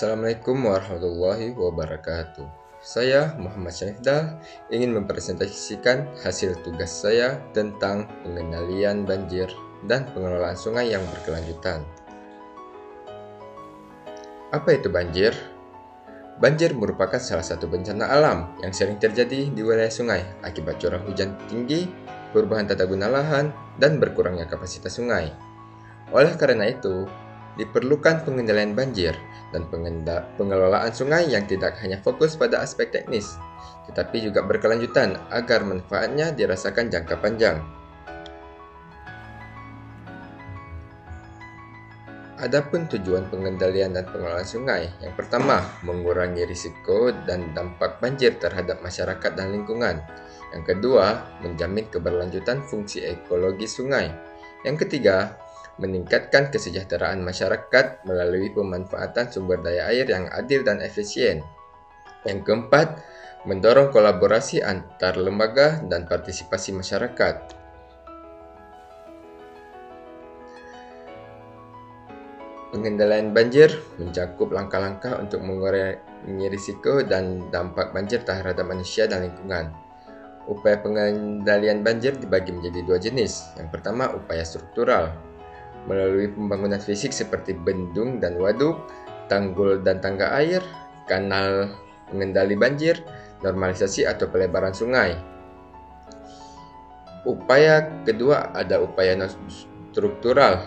Assalamualaikum warahmatullahi wabarakatuh. Saya Muhammad Syaifdal ingin mempresentasikan hasil tugas saya tentang pengendalian banjir dan pengelolaan sungai yang berkelanjutan. Apa itu banjir? Banjir merupakan salah satu bencana alam yang sering terjadi di wilayah sungai akibat curah hujan tinggi, perubahan tata guna lahan, dan berkurangnya kapasitas sungai. Oleh karena itu, diperlukan pengendalian banjir dan pengelolaan sungai yang tidak hanya fokus pada aspek teknis, tetapi juga berkelanjutan agar manfaatnya dirasakan jangka panjang. Adapun tujuan pengendalian dan pengelolaan sungai, yang pertama, mengurangi risiko dan dampak banjir terhadap masyarakat dan lingkungan. Yang kedua, menjamin keberlanjutan fungsi ekologi sungai. Yang ketiga, meningkatkan kesejahteraan masyarakat melalui pemanfaatan sumber daya air yang adil dan efisien. Yang keempat, mendorong kolaborasi antar lembaga dan partisipasi masyarakat. Pengendalian banjir mencakup langkah-langkah untuk mengurangi risiko dan dampak banjir terhadap manusia dan lingkungan. Upaya pengendalian banjir dibagi menjadi dua jenis. Yang pertama, upaya struktural, melalui pembangunan fisik seperti bendung dan waduk, tanggul dan tangga air, kanal pengendali banjir, normalisasi atau pelebaran sungai. Upaya kedua ada upaya non-struktural.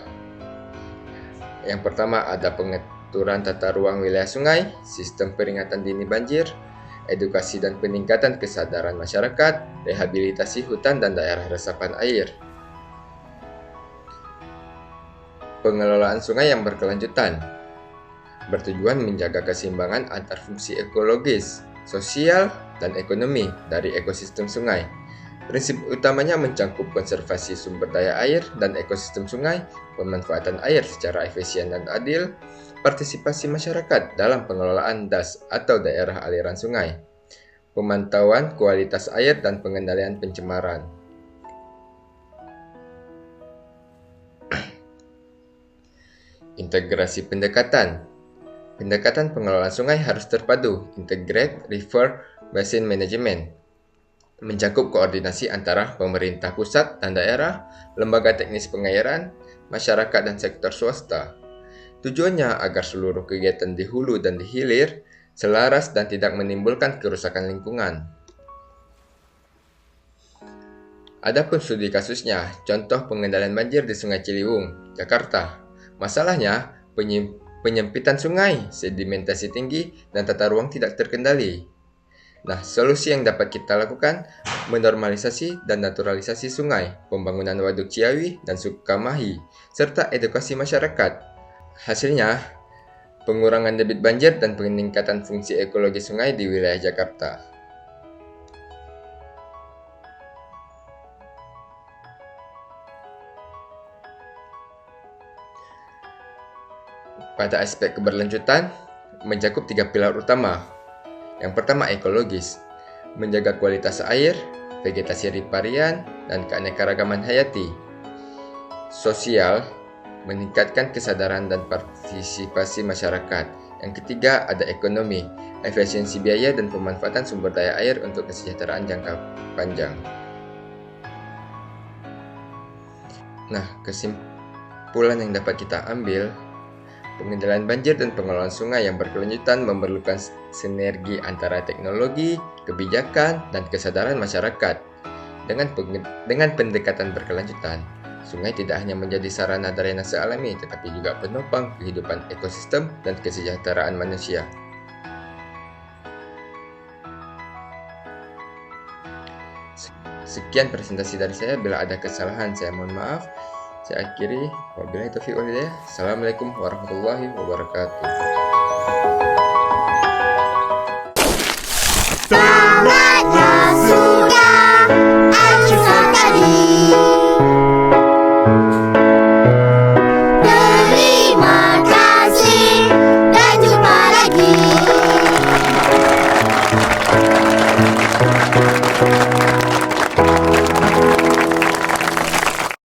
Yang pertama ada pengaturan tata ruang wilayah sungai, sistem peringatan dini banjir, edukasi dan peningkatan kesadaran masyarakat, rehabilitasi hutan dan daerah resapan air. Pengelolaan sungai yang berkelanjutan bertujuan menjaga keseimbangan antar fungsi ekologis, sosial, dan ekonomi dari ekosistem sungai. Prinsip utamanya mencakup konservasi sumber daya air dan ekosistem sungai, pemanfaatan air secara efisien dan adil, partisipasi masyarakat dalam pengelolaan das atau daerah aliran sungai, pemantauan kualitas air dan pengendalian pencemaran. Integrasi pendekatan. Pendekatan pengelolaan sungai harus terpadu, Integrated River Basin Management, mencakup koordinasi antara pemerintah pusat dan daerah, lembaga teknis pengairan, masyarakat dan sektor swasta. Tujuannya agar seluruh kegiatan di hulu dan di hilir selaras dan tidak menimbulkan kerusakan lingkungan. Adapun studi kasusnya, contoh pengendalian banjir di Sungai Ciliwung, Jakarta. Masalahnya, penyempitan sungai, sedimentasi tinggi, dan tata ruang tidak terkendali. Nah, solusi yang dapat kita lakukan, menormalisasi dan naturalisasi sungai, pembangunan waduk Ciawi dan Sukamahi, serta edukasi masyarakat. Hasilnya, pengurangan debit banjir dan peningkatan fungsi ekologi sungai di wilayah Jakarta. Pada aspek keberlanjutan, mencakup 3 pilar utama. Yang pertama, ekologis, menjaga kualitas air, vegetasi riparian, dan keanekaragaman hayati. Sosial, meningkatkan kesadaran dan partisipasi masyarakat. Yang ketiga, ada ekonomi, efisiensi biaya dan pemanfaatan sumber daya air untuk kesejahteraan jangka panjang. Nah, kesimpulan yang dapat kita ambil, pengendalian banjir dan pengelolaan sungai yang berkelanjutan memerlukan sinergi antara teknologi, kebijakan, dan kesadaran masyarakat. Dengan pendekatan berkelanjutan, sungai tidak hanya menjadi sarana drainase alami, tetapi juga penopang kehidupan ekosistem dan kesejahteraan manusia. Sekian presentasi dari saya. Bila ada kesalahan, saya mohon maaf. Saya akhiri. Wabillahi taufiq wal hidayah. Assalamualaikum warahmatullahi wabarakatuh.